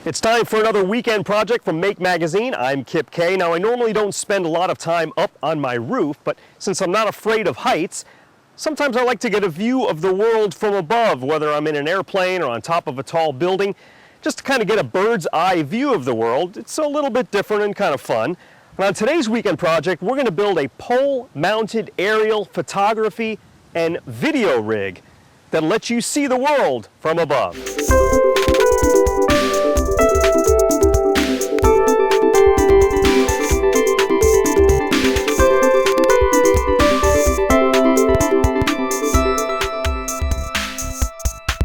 It's time for another weekend project from Make Magazine. I'm Kip Kay. Now, I normally don't spend a lot of time up on my roof, but since I'm not afraid of heights, sometimes I like to get a view of the world from above, whether I'm in an airplane or on top of a tall building, just to kind of get a bird's eye view of the world. It's a little bit different and kind of fun. And on today's weekend project, we're going to build a pole-mounted aerial photography and video rig that lets you see the world from above.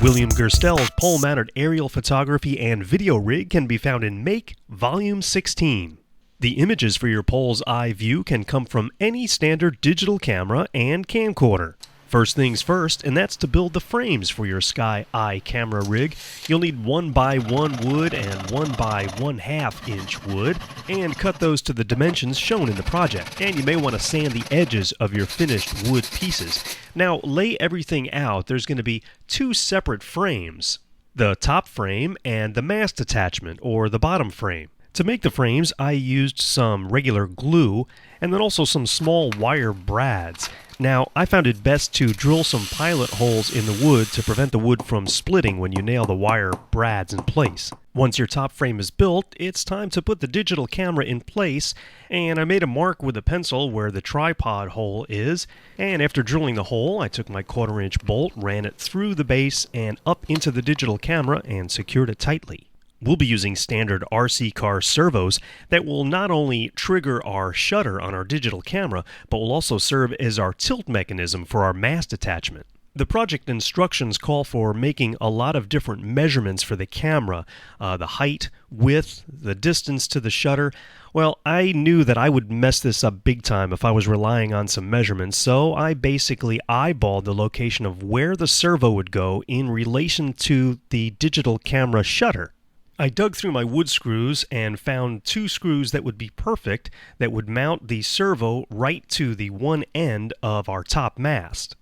William Gerstel's pole-mounted aerial photography and video rig can be found in Make Volume 16. The images for your pole's eye view can come from any standard digital camera and camcorder. First things first, and that's to build the frames for your Sky Eye camera rig. You'll need 1x1 wood and 1x1/2 inch wood, and cut those to the dimensions shown in the project. And you may want to sand the edges of your finished wood pieces. Now, lay everything out. There's going to be two separate frames, the top frame and the mast attachment, or the bottom frame. To make the frames, I used some regular glue and then also some small wire brads. Now, I found it best to drill some pilot holes in the wood to prevent the wood from splitting when you nail the wire brads in place. Once your top frame is built, it's time to put the digital camera in place, and I made a mark with a pencil where the tripod hole is, and after drilling the hole, I took my 1/4 inch bolt, ran it through the base and up into the digital camera and secured it tightly. We'll be using standard RC car servos that will not only trigger our shutter on our digital camera, but will also serve as our tilt mechanism for our mast attachment. The project instructions call for making a lot of different measurements for the camera, the height, width, the distance to the shutter. Well, I knew that I would mess this up big time if I was relying on some measurements, so I basically eyeballed the location of where the servo would go in relation to the digital camera shutter. I dug through my wood screws and found 2 screws that would be perfect, that would mount the servo right to the one end of our top mast.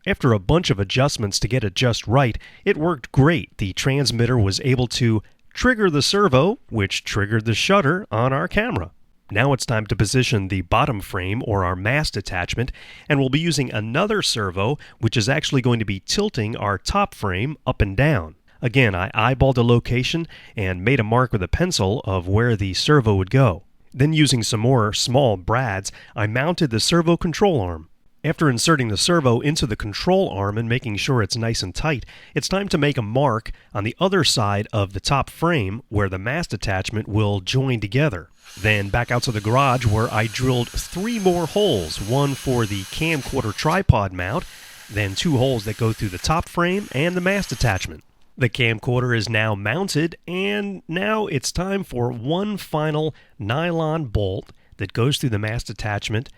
After a bunch of adjustments to get it just right, it worked great. The transmitter was able to trigger the servo, which triggered the shutter on our camera. Now it's time to position the bottom frame, or our mast attachment, and we'll be using another servo, which is actually going to be tilting our top frame up and down. Again, I eyeballed a location and made a mark with a pencil of where the servo would go. Then, using some more small brads, I mounted the servo control arm. After inserting the servo into the control arm and making sure it's nice and tight, it's time to make a mark on the other side of the top frame where the mast attachment will join together. Then back out to the garage where I drilled 3 more holes, one for the camcorder tripod mount, then 2 holes that go through the top frame and the mast attachment. The camcorder is now mounted, and now it's time for one final nylon bolt that goes through the mast attachment,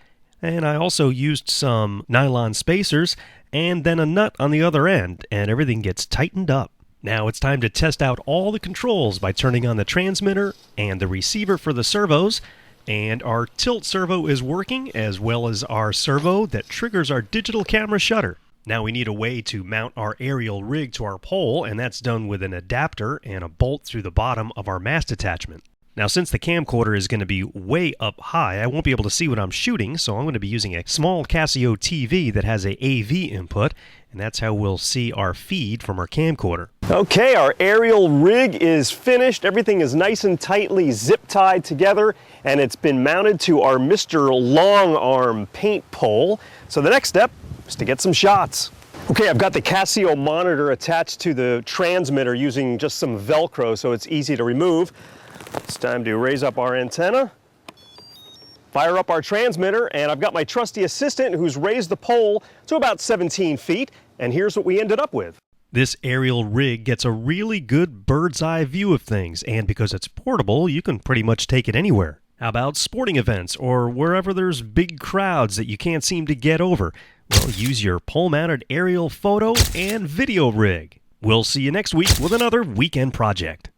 and I also used some nylon spacers and then a nut on the other end, and everything gets tightened up. Now it's time to test out all the controls by turning on the transmitter and the receiver for the servos, and our tilt servo is working, as well as our servo that triggers our digital camera shutter. Now we need a way to mount our aerial rig to our pole, and that's done with an adapter and a bolt through the bottom of our mast attachment. Now, since the camcorder is going to be way up high, I won't be able to see what I'm shooting, so I'm going to be using a small Casio TV that has a AV input, and that's how we'll see our feed from our camcorder. Okay, our aerial rig is finished. Everything is nice and tightly zip-tied together, and it's been mounted to our Mr. Long Arm paint pole. So the next step is to get some shots. Okay, I've got the Casio monitor attached to the transmitter using just some Velcro so it's easy to remove. It's time to raise up our antenna, fire up our transmitter, and I've got my trusty assistant who's raised the pole to about 17 feet, and here's what we ended up with. This aerial rig gets a really good bird's eye view of things, and because it's portable, you can pretty much take it anywhere. How about sporting events or wherever there's big crowds that you can't seem to get over? Well, use your pole-mounted aerial photo and video rig. We'll see you next week with another weekend project.